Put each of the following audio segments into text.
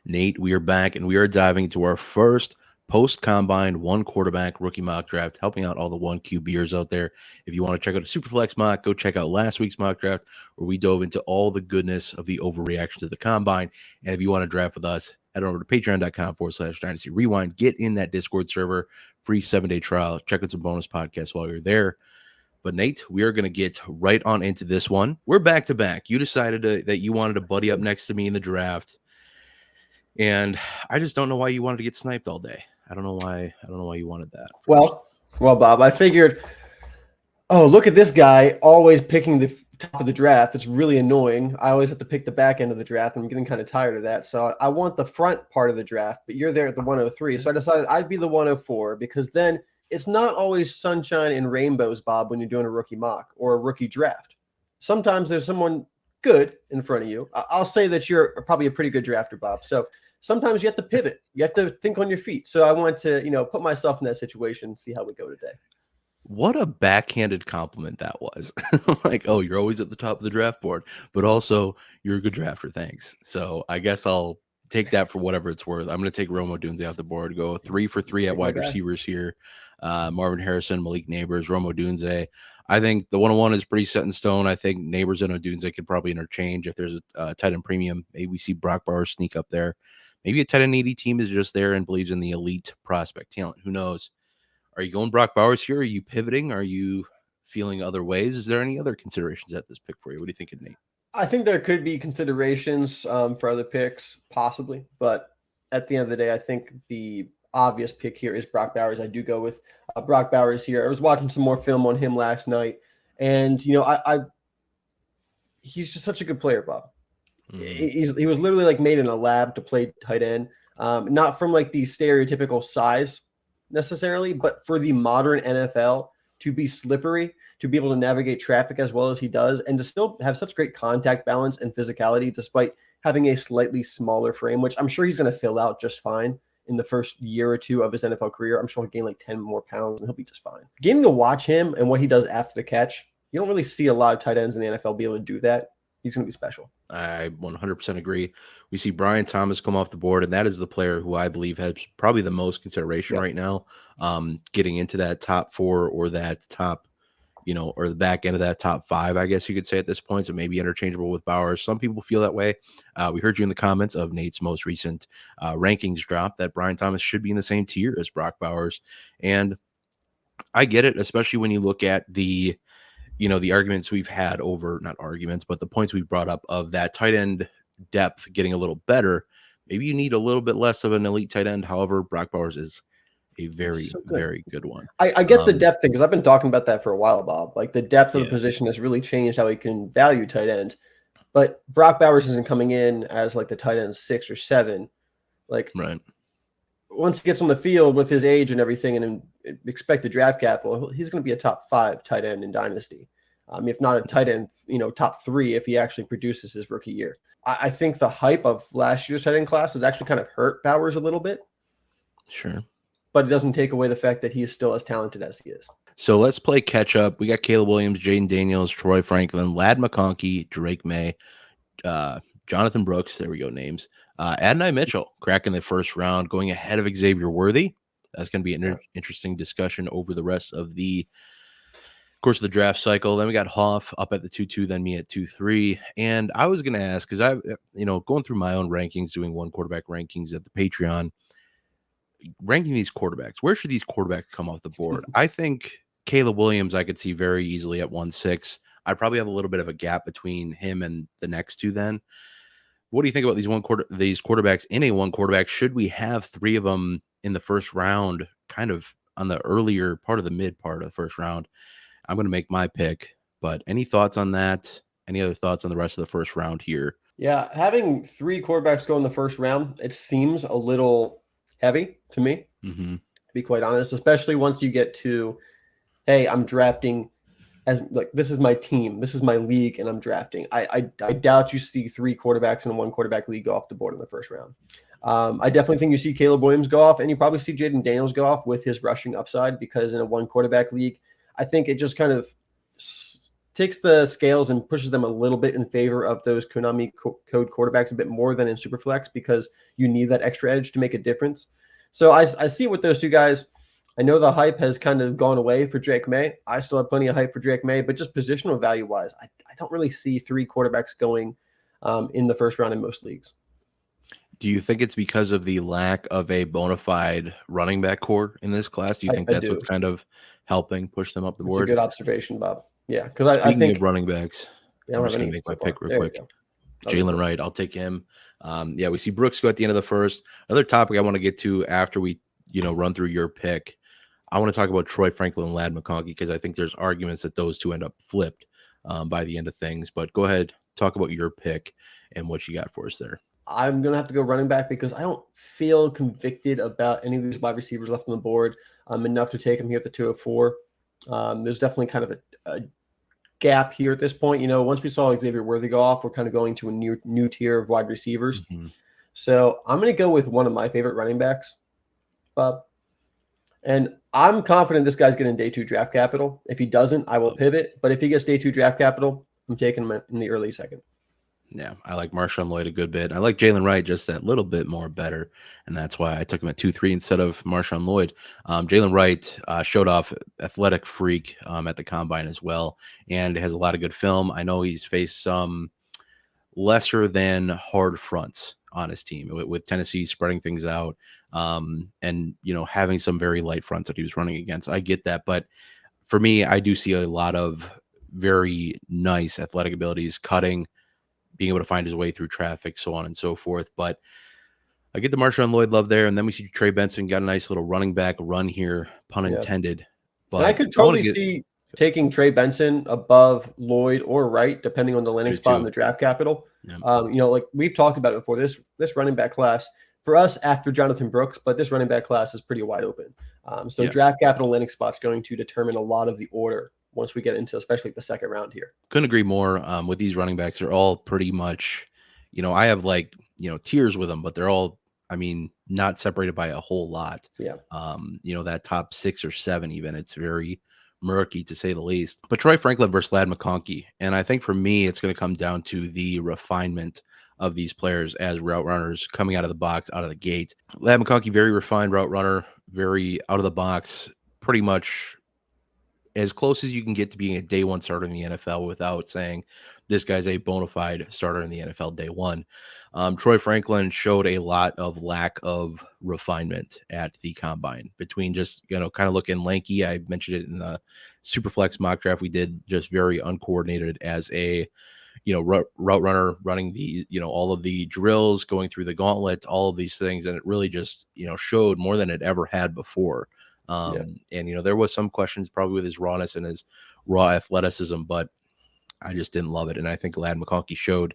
Nate, we are back, and we are diving into our first post-combine one quarterback rookie mock draft, helping out all the one QBers out there. If you want to check out a Superflex mock, go check out last week's mock draft, where we dove into all the goodness of the overreaction to the combine. And if you want to draft with us, head over to patreon.com/Dynasty Rewind. Get in that Discord server, free 7-day trial. Check out some bonus podcasts while you're there. But Nate, we are going to get right on into this one. We're back to back. You decided that you wanted to buddy up next to me in the draft. And I just don't know why you wanted to get sniped all day. I don't know why you wanted that. Well, Bob, I figured, look at this guy always picking the top of the draft. It's really annoying. I always have to pick the back end of the draft. I'm getting kind of tired of that. So I want the front part of the draft, but you're there at the 103. So I decided I'd be the 104 because then it's not always sunshine and rainbows, Bob, when you're doing a rookie mock or a rookie draft. Sometimes there's someone good in front of you. I'll say that you're probably a pretty good drafter, Bob. So sometimes you have to pivot. You have to think on your feet. So I want to, put myself in that situation, see how we go today. What a backhanded compliment that was. Like, oh, you're always at the top of the draft board, but also you're a good drafter. Thanks. So I guess I'll take that for whatever it's worth. I'm going to take Rome Odunze off the board, go 3 for 3 at wide receivers here. Marvin Harrison, Malik Neighbors, Rome Odunze. I think the 101 is pretty set in stone. I think Neighbors and Odunze could probably interchange if there's a tight end premium. Maybe we see Brock Bowers sneak up there. Maybe a tight end needy team is just there and believes in the elite prospect talent. Who knows? Are you going Brock Bowers here? Are you pivoting? Are you feeling other ways? Is there any other considerations at this pick for you? What do you think, Nate? I think there could be considerations for other picks, possibly. But at the end of the day, I think the obvious pick here is Brock Bowers. I do go with Brock Bowers here. I was watching some more film on him last night. And, he's just such a good player, Bob. He was literally like made in a lab to play tight end, not from like the stereotypical size necessarily, but for the modern NFL to be slippery, to be able to navigate traffic as well as he does, and to still have such great contact balance and physicality despite having a slightly smaller frame, which I'm sure he's going to fill out just fine in the first year or two of his NFL career. I'm sure he'll gain like 10 more pounds and he'll be just fine. Getting to watch him and what he does after the catch, you don't really see a lot of tight ends in the NFL be able to do that. He's going to be special. I 100% agree. We see Brian Thomas come off the board, and that is the player who I believe has probably the most consideration right now, getting into that top 4 or that top, or the back end of that top 5, I guess you could say at this point. So maybe interchangeable with Bowers. Some people feel that way. We heard you in the comments of Nate's most recent rankings drop that Brian Thomas should be in the same tier as Brock Bowers. And I get it, especially when you look at the arguments we've had over, not arguments, but the points we've brought up of that tight end depth getting a little better. Maybe you need a little bit less of an elite tight end. However, Brock Bowers is a very, very good one. I get the depth thing because I've been talking about that for a while, Bob. Like the depth of the position has really changed how we can value tight ends. But Brock Bowers isn't coming in as like the tight end 6 or 7. Like, right. Once he gets on the field with his age and everything and expected draft capital, he's going to be a top 5 tight end in Dynasty. If not a tight end, top 3 if he actually produces his rookie year. I think the hype of last year's tight end class has actually kind of hurt Bowers a little bit. Sure. But it doesn't take away the fact that he is still as talented as he is. So let's play catch up. We got Caleb Williams, Jaden Daniels, Troy Franklin, Ladd McConkey, Drake May, Jonathan Brooks. There we go, names. Adonai Mitchell cracking the first round, going ahead of Xavier Worthy. That's going to be an interesting discussion over the rest of the course of the draft cycle. Then we got Hoff up at the 2-2, then me at 2-3. And I was going to ask, because I, going through my own rankings, doing one quarterback rankings at the Patreon, ranking these quarterbacks, where should these quarterbacks come off the board? I think Caleb Williams, I could see very easily at 1-6. I'd probably have a little bit of a gap between him and the next two then. What do you think about these quarterbacks in a one quarterback? Should we have 3 of them in the first round, kind of on the earlier part of the mid part of the first round? I'm going to make my pick, but any thoughts on that? Any other thoughts on the rest of the first round here? Yeah, having 3 quarterbacks go in the first round, it seems a little heavy to me, to be quite honest, especially once you get to, hey, I'm drafting as like this is my team, this is my league, and I'm drafting. I doubt you see 3 quarterbacks in a 1 quarterback league go off the board in the first round. I definitely think you see Caleb Williams go off, and you probably see Jaden Daniels go off with his rushing upside, because in a 1 quarterback league, I think it just kind of takes the scales and pushes them a little bit in favor of those Konami code quarterbacks a bit more than in Superflex, because you need that extra edge to make a difference. So I see with those two guys. I know the hype has kind of gone away for Drake May. I still have plenty of hype for Drake May, but just positional value wise, I don't really see 3 quarterbacks going in the first round in most leagues. Do you think it's because of the lack of a bona fide running back core in this class? Do you think that's what's kind of helping push them up the board? That's a good observation, Bob. Yeah, because I think Speaking of running backs, yeah, I'm just going to make my pick real quick. Jalen Wright, I'll take him. Yeah, we see Brooks go at the end of the first. Another topic I want to get to after we run through your pick. I want to talk about Troy Franklin and Ladd McConkey, because I think there's arguments that those two end up flipped by the end of things. But go ahead, talk about your pick and what you got for us there. I'm going to have to go running back because I don't feel convicted about any of these wide receivers left on the board enough to take them here at the 204. There's definitely kind of a gap here at this point. Once we saw Xavier Worthy go off, we're kind of going to a new tier of wide receivers. Mm-hmm. So I'm going to go with one of my favorite running backs, Bob. And I'm confident this guy's getting day 2 draft capital. If he doesn't, I will pivot. But if he gets day 2 draft capital, I'm taking him in the early second. Yeah, I like Marshawn Lloyd a good bit. I like Jalen Wright just that little bit more better, and that's why I took him at 2-3 instead of Marshawn Lloyd. Jalen Wright showed off athletic freak at the combine as well, and has a lot of good film. I know he's faced some lesser than hard fronts on his team with Tennessee spreading things out, and having some very light fronts that he was running against. I get that, but for me, I do see a lot of very nice athletic abilities, cutting, being able to find his way through traffic, so on and so forth. But I get the Marshawn Lloyd love there. And then we see Trey Benson got a nice little running back run here, pun intended. But and I could totally see taking Trey Benson above Lloyd or Wright, depending on the landing spot in the draft capital. Yeah. Like we've talked about it before, this running back class for us after Jonathan Brooks, but this running back class is pretty wide open. Draft capital landing spot's going to determine a lot of the order once we get into especially the second round here. Couldn't agree more with these running backs. They're all pretty much, I have tiers with them, but they're all, not separated by a whole lot. Yeah. That top 6 or 7 even, it's very murky to say the least. But Troy Franklin versus Ladd McConkey. And I think for me, it's going to come down to the refinement of these players as route runners coming out of the box, out of the gate. Ladd McConkey, very refined route runner, very out of the box, pretty much as close as you can get to being a day 1 starter in the NFL without saying this guy's a bona fide starter in the NFL day 1. Troy Franklin showed a lot of lack of refinement at the combine between just, kind of looking lanky. I mentioned it in the Superflex mock draft we did, just very uncoordinated as a, route runner, running the, all of the drills, going through the gauntlet, all of these things. And it really just, showed more than it ever had before. And, there was some questions probably with his rawness and his raw athleticism, but I just didn't love it. And I think Ladd McConkey showed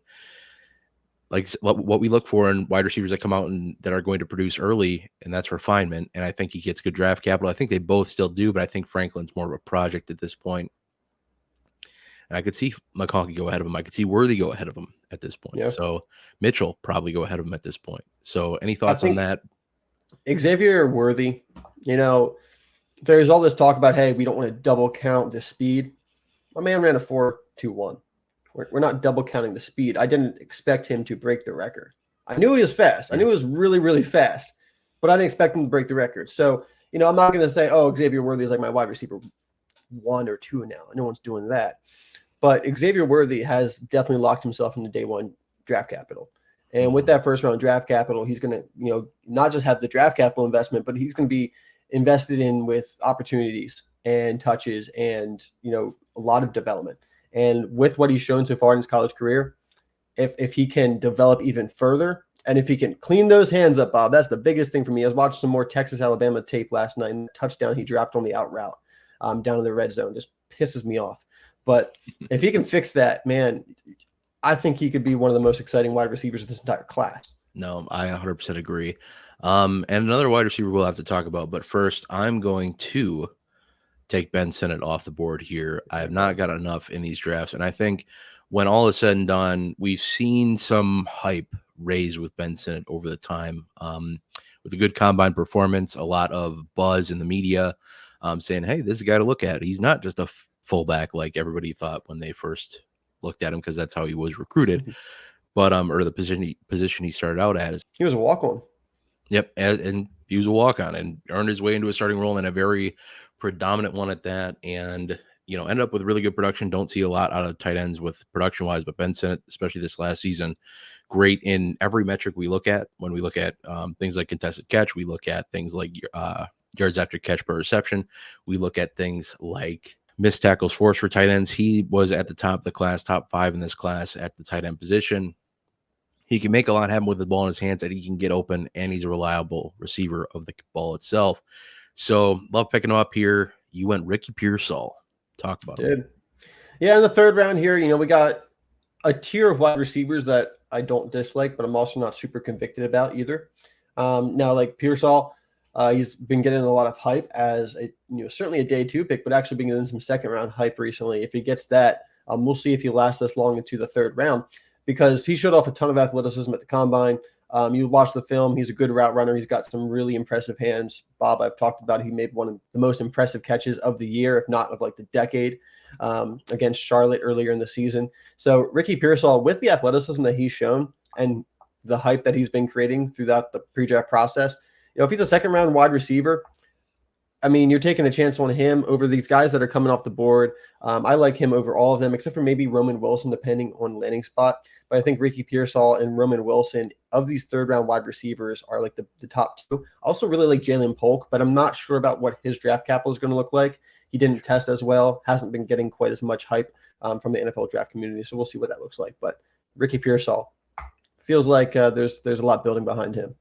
what we look for in wide receivers that come out and that are going to produce early, and that's refinement. And I think he gets good draft capital. I think they both still do, but I think Franklin's more of a project at this point. And I could see McConkey go ahead of him. I could see Worthy go ahead of him at this point. Yeah. So Mitchell probably go ahead of him at this point. So any thoughts on that? Xavier Worthy, there's all this talk about, hey, we don't want to double count the speed. My man ran a 4.21. We're not double counting the speed. I didn't expect him to break the record. I knew he was fast. I knew he was really, really fast, but I didn't expect him to break the record. So, I'm not going to say, oh, Xavier Worthy is like my wide receiver 1 or 2 now. No one's doing that. But Xavier Worthy has definitely locked himself into day 1 draft capital. And with that first round draft capital, he's going to, not just have the draft capital investment, but he's going to be invested in with opportunities and touches and, a lot of development. And with what he's shown so far in his college career, if he can develop even further, and if he can clean those hands up, Bob, that's the biggest thing for me. I was watching some more Texas-Alabama tape last night, and the touchdown he dropped on the out route down in the red zone just pisses me off. But if he can fix that, man, I think he could be one of the most exciting wide receivers of this entire class. No, I 100% agree. And another wide receiver we'll have to talk about. But first, I'm going to take Ben Sinnott off the board here. I have not got enough in these drafts. And I think when all is said and done, we've seen some hype raised with Ben Sinnott over the time. With a good combine performance, a lot of buzz in the media saying, hey, this is a guy to look at. He's not just a fullback like everybody thought when they first looked at him, because that's how he was recruited. But or the position he started out at is He was a walk-on. Yep, and he was a walk-on and earned his way into a starting role, and a very predominant one at that. And ended up with really good production. Don't see a lot out of tight ends with production-wise, but Ben Sinnott, especially this last season, great in every metric we look at. When we look at things like contested catch, we look at things like yards after catch per reception. We look at things like missed tackles forced for tight ends. He was at the top of the class, top 5 in this class at the tight end position. He can make a lot happen with the ball in his hands, and he can get open, and he's a reliable receiver of the ball itself. So love picking him up here. You went Ricky Pearsall. Talk about him. Yeah, in the 3rd round here, we got a tier of wide receivers that I don't dislike, but I'm also not super convicted about either. Now, like Pearsall, he's been getting a lot of hype as certainly a day 2 pick, but actually been getting some 2nd round hype recently. If he gets that, we'll see if he lasts this long into the 3rd round, because he showed off a ton of athleticism at the combine. You watch the film, he's a good route runner. He's got some really impressive hands. Bob, I've talked about, he made one of the most impressive catches of the year, if not of like the decade, against Charlotte earlier in the season. So Ricky Pearsall, with the athleticism that he's shown and the hype that he's been creating throughout the pre-draft process, if he's a 2nd round wide receiver, I mean, you're taking a chance on him over these guys that are coming off the board. I like him over all of them, except for maybe Roman Wilson, depending on landing spot. But I think Ricky Pearsall and Roman Wilson, of these 3rd round wide receivers, are like the top 2. I also really like Jalen Polk, but I'm not sure about what his draft capital is going to look like. He didn't test as well, hasn't been getting quite as much hype from the NFL draft community. So we'll see what that looks like. But Ricky Pearsall feels like there's a lot building behind him.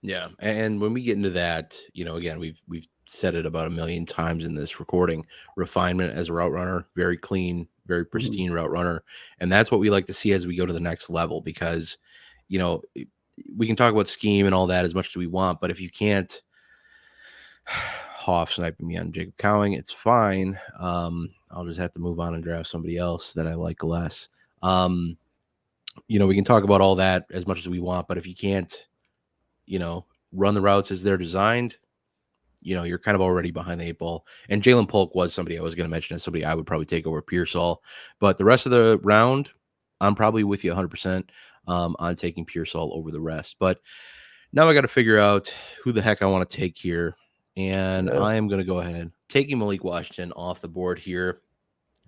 Yeah, and when we get into that, again, we've said it about a million times in this recording. Refinement as a route runner, very clean, very pristine route runner, and that's what we like to see as we go to the next level. Because, we can talk about scheme and all that as much as we want, but if you can't Hoff sniping me on Jacob Cowing, it's fine. I'll just have to move on and draft somebody else that I like less. We can talk about all that as much as we want, but if you can't, run the routes as they're designed, you're kind of already behind the 8 ball. And Jalen Polk was somebody I was going to mention as somebody I would probably take over Pearsall. But the rest of the round, I'm probably with you 100% on taking Pearsall over the rest. But now I got to figure out who the heck I want to take here. And I am going to go ahead taking Malik Washington off the board here.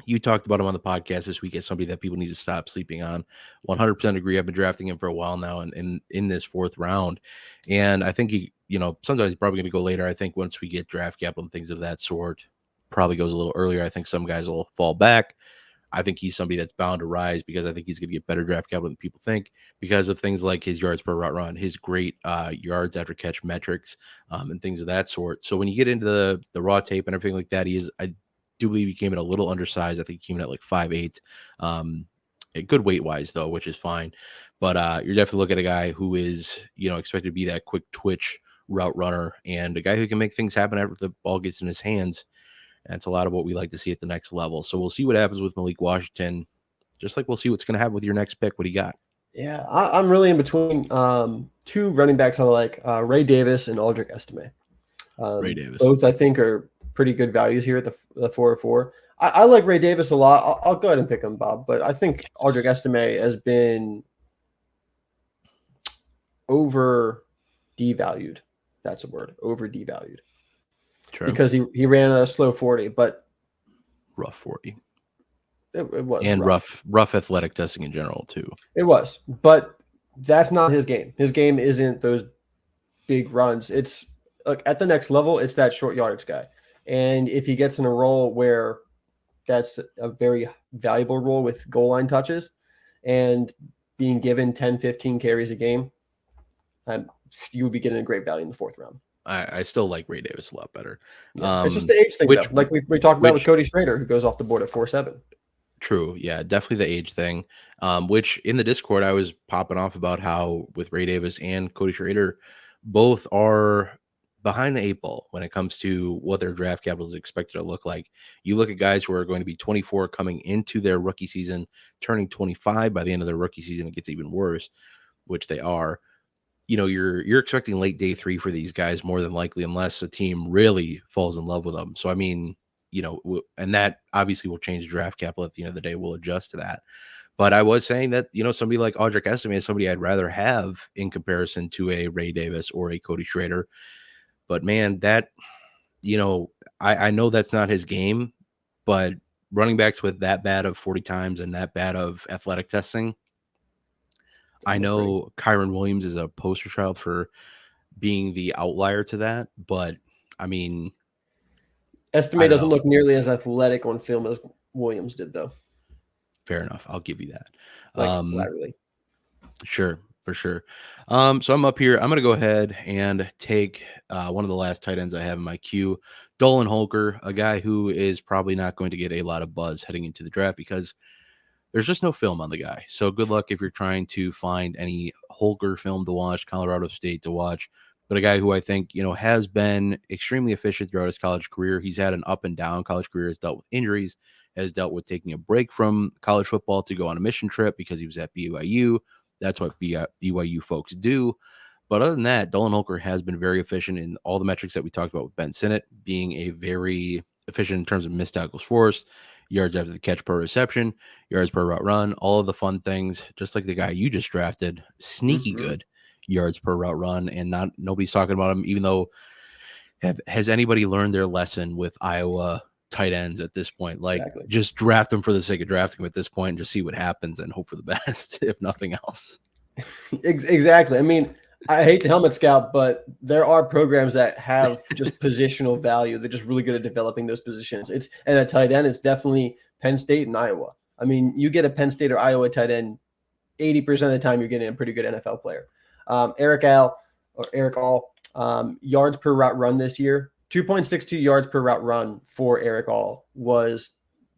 You talked about him on the podcast this week as somebody that people need to stop sleeping on. 100% agree. I've been drafting him for a while now, and in this 4th round. And I think he, sometimes he's probably going to go later. I think once we get draft capital and things of that sort, probably goes a little earlier. I think some guys will fall back. I think he's somebody that's bound to rise, because I think he's going to get better draft capital than people think, because of things like his yards per route run, his great yards after catch metrics, and things of that sort. So when you get into the raw tape and everything like that, I do believe he came in a little undersized. I think he came in at like 5'8". Good weight wise though, which is fine. But you're definitely looking at a guy who is, expected to be that quick twitch route runner, and a guy who can make things happen after the ball gets in his hands. That's a lot of what we like to see at the next level. So we'll see what happens with Malik Washington, just like we'll see what's going to happen with your next pick. What do you got? Yeah, I'm really in between 2 running backs I like, Ray Davis and Aldrick Estime. Ray Davis. Both I think are pretty good values here at the 404. I like Ray Davis a lot. I'll go ahead and pick him, Bob. But I think Aldrick Estime has been over devalued. That's a word. Over devalued. True. Because he ran a slow 40, but rough 40. It was. And rough athletic testing in general too. It was. But that's not his game. His game isn't those big runs. It's like at the next level, it's that short yardage guy. And if he gets in a role where that's a very valuable role with goal line touches and being given 10, 15 carries a game, you would be getting a great value in the 4th round. I still like Ray Davis a lot better. Yeah, it's just the age thing, though. Like we talked about with Cody Schrader, who goes off the board at 4.7. True. Yeah, definitely the age thing, which in the Discord, I was popping off about how with Ray Davis and Cody Schrader, both are behind the 8 ball when it comes to what their draft capital is expected to look like. You look at guys who are going to be 24 coming into their rookie season, turning 25 by the end of their rookie season. It gets even worse, which they are. You're expecting late day 3 for these guys more than likely, unless a team really falls in love with them. So, I mean, and that obviously will change draft capital at the end of the day. We'll adjust to that. But I was saying that, somebody like Audric Estime is somebody I'd rather have in comparison to a Ray Davis or a Cody Schrader. But man, that, I know that's not his game, but running backs with that bad of 40 times and that bad of athletic testing, I know Kyron Williams is a poster child for being the outlier to that. But I mean, Estime doesn't look nearly as athletic on film as Williams did, though. Fair enough. I'll give you that. Laterally. Sure, for sure. So I'm up here. I'm going to go ahead and take one of the last tight ends I have in my queue, Dolan Holker, a guy who is probably not going to get a lot of buzz heading into the draft because there's just no film on the guy. So good luck if you're trying to find any Holker film to watch, Colorado State to watch. But a guy who I think, has been extremely efficient throughout his college career. He's had an up and down college career, has dealt with injuries, has dealt with taking a break from college football to go on a mission trip because he was at BYU. That's what BYU folks do. But other than that, Dolan Holker has been very efficient in all the metrics that we talked about with Ben Sinnott, being a very efficient in terms of missed tackles forced, yards after the catch per reception, yards per route run, all of the fun things, just like the guy you just drafted, sneaky good yards per route run, and nobody's talking about him, even though has anybody learned their lesson with Iowa tight ends at this point? Just draft them for the sake of drafting them at this point and just see what happens and hope for the best, if nothing else. Exactly. I mean, I hate to helmet scout, but there are programs that have just positional value. They're just really good at developing those positions. And a tight end, it's definitely Penn State and Iowa. I mean, you get a Penn State or Iowa tight end, 80% of the time you're getting a pretty good NFL player. Eric All, yards per route run this year, 2.62 yards per route run for Eric All was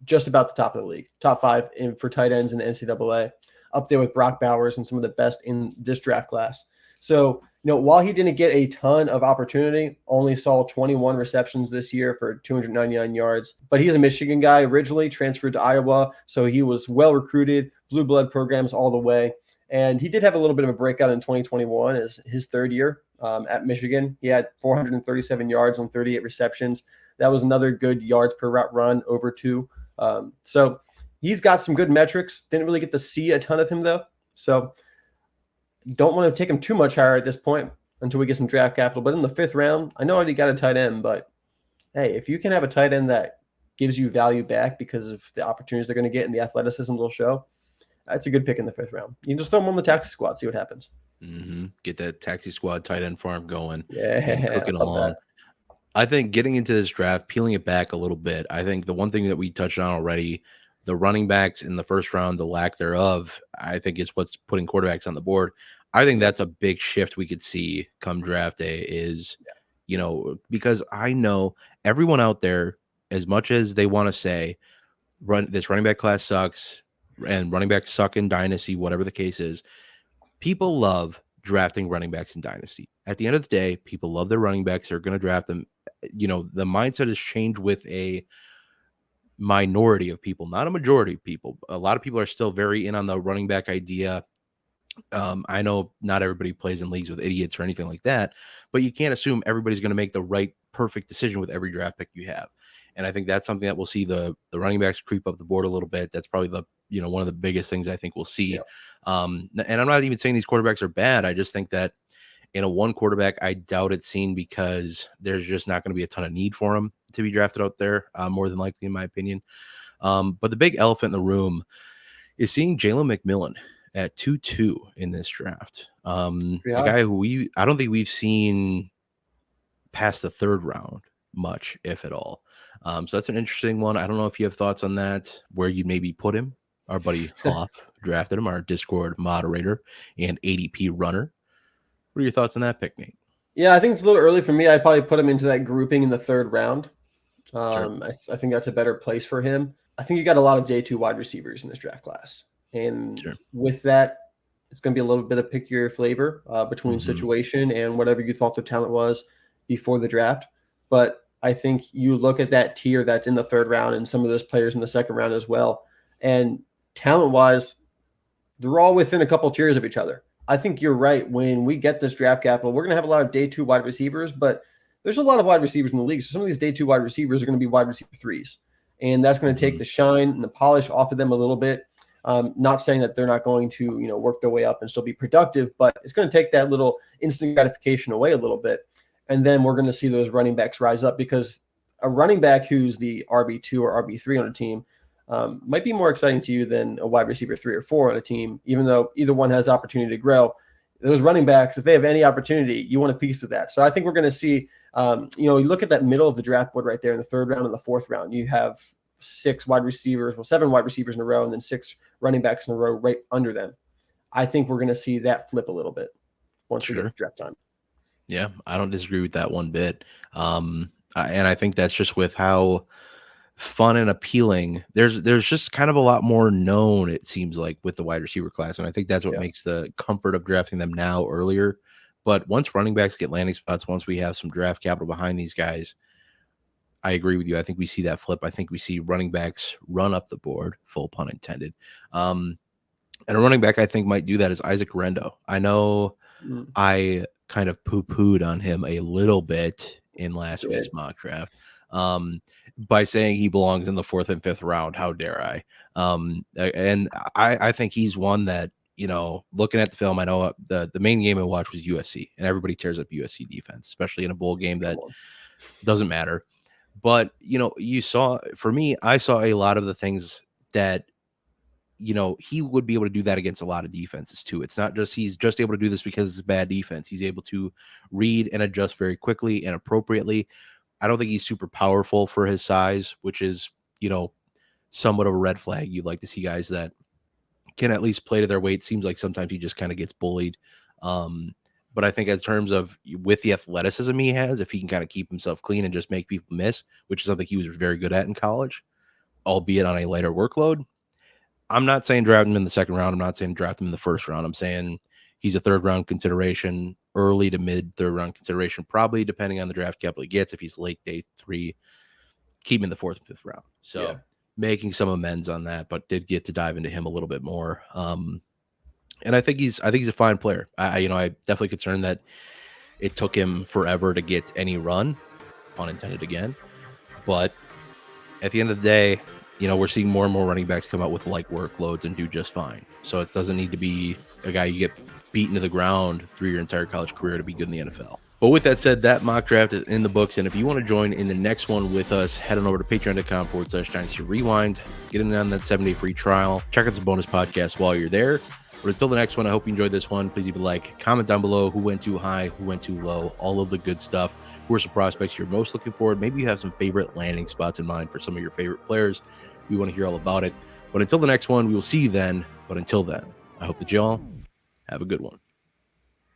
just about the top of the league, top 5 for tight ends in the NCAA, up there with Brock Bowers and some of the best in this draft class. So, while he didn't get a ton of opportunity, only saw 21 receptions this year for 299 yards, but he's a Michigan guy, originally transferred to Iowa. So he was well recruited, blue blood programs all the way. And he did have a little bit of a breakout in 2021 as his third year at Michigan. He had 437 yards on 38 receptions. That was another good yards per route run, over 2. So he's got some good metrics. Didn't really get to see a ton of him, though. So don't want to take him too much higher at this point until we get some draft capital. But in the 5th round, I know I already got a tight end, but hey, if you can have a tight end that gives you value back because of the opportunities they're going to get and the athleticism they'll show, that's a good pick in the 5th round. You can just throw him on the taxi squad, see what happens. Get that taxi squad tight end farm going. Yeah, cooking along. That. I think getting into this draft, peeling it back a little bit, I think the one thing that we touched on already, the running backs in the 1st round, the lack thereof, I think is what's putting quarterbacks on the board. I think that's a big shift we could see come draft day is, because I know everyone out there, as much as they want to say this running back class sucks and running backs suck in Dynasty, whatever the case is, people love drafting running backs in Dynasty. At the end of the day, people love their running backs. They're going to draft them. The mindset has changed with a minority of people, not a majority of people. A lot of people are still very in on the running back idea. I know not everybody plays in leagues with idiots or anything like that, but you can't assume everybody's going to make the right, perfect decision with every draft pick you have. And I think that's something that we'll see the running backs creep up the board a little bit. That's probably one of the biggest things I think we'll see. Yeah. And I'm not even saying these quarterbacks are bad. I just think that in a one quarterback, I doubt it's seen because there's just not going to be a ton of need for him to be drafted out there, more than likely, in my opinion. But the big elephant in the room is seeing Jalen McMillan at 2-2 in this draft. A guy who I don't think we've seen past the 3rd round much, if at all. So that's an interesting one. I don't know if you have thoughts on that, where you maybe put him. Our buddy Toff drafted him, our Discord moderator and ADP runner. What are your thoughts on that pick, Nate? Yeah, I think it's a little early for me. I'd probably put him into that grouping in the 3rd round. Sure. I think that's a better place for him. I think you got a lot of day 2 wide receivers in this draft class. And with that, it's going to be a little bit of pick your flavor between situation and whatever you thought their talent was before the draft. But I think you look at that tier that's in the 3rd round and some of those players in the 2nd round as well. And talent-wise, they're all within a couple tiers of each other. I think you're right. When we get this draft capital, we're going to have a lot of day 2 wide receivers, but there's a lot of wide receivers in the league. So some of these day 2 wide receivers are going to be wide receiver 3s. And that's going to take the shine and the polish off of them a little bit. Not saying that they're not going to, work their way up and still be productive, but it's going to take that little instant gratification away a little bit. And then we're going to see those running backs rise up, because a running back who's the RB2 or RB3 on a team might be more exciting to you than a wide receiver 3 or 4 on a team, even though either one has opportunity to grow. Those running backs, if they have any opportunity, you want a piece of that. So I think we're going to see, you look at that middle of the draft board right there in the 3rd round and the 4th round. You have 7 wide receivers in a row, and then 6 running backs in a row right under them. I think we're going to see that flip a little bit once we get to draft time. Yeah, I don't disagree with that one bit. And I think that's just with how fun and appealing. There's just kind of a lot more known, it seems like, with the wide receiver class. And I think that's what makes the comfort of drafting them now earlier. But once running backs get landing spots, once we have some draft capital behind these guys, I agree with you. I think we see that flip. I think we see running backs run up the board, full pun intended. And a running back I think might do that is Isaac Rendo. I know I kind of poo-pooed on him a little bit in last week's mock draft by saying he belongs in the 4th and 5th round. How dare I? And I think he's one that, looking at the film, I know the main game I watched was USC, and everybody tears up USC defense, especially in a bowl game that doesn't matter. But, I saw a lot of the things that, he would be able to do that against a lot of defenses too. It's not just he's just able to do this because it's a bad defense. He's able to read and adjust very quickly and appropriately. I don't think he's super powerful for his size, which is, somewhat of a red flag. You'd like to see guys that can at least play to their weight. Seems like sometimes he just kind of gets bullied. But I think in terms of with the athleticism he has, if he can kind of keep himself clean and just make people miss, which is something he was very good at in college, albeit on a lighter workload. I'm not saying draft him in the 2nd round. I'm not saying draft him in the 1st round. I'm saying he's a 3rd round consideration, early to mid 3rd round consideration, probably depending on the draft capital he gets. If he's late day 3, keep him in the 4th and 5th round. So making some amends on that, but did get to dive into him a little bit more. And I think he's a fine player. I definitely concerned that it took him forever to get any run, pun intended again. But at the end of the day, we're seeing more and more running backs come out with light workloads and do just fine. So it doesn't need to be a guy you get beaten to the ground through your entire college career to be good in the NFL. But with that said, that mock draft is in the books. And if you want to join in the next one with us, head on over to patreon.com/Dynasty Rewind. Get in on that 7-day free trial. Check out some bonus podcasts while you're there. But until the next one, I hope you enjoyed this one. Please leave a like, comment down below who went too high, who went too low, all of the good stuff. Who are some prospects you're most looking forward? Maybe you have some favorite landing spots in mind for some of your favorite players. We want to hear all about it. But until the next one, we will see you then. But until then, I hope that y'all have a good one.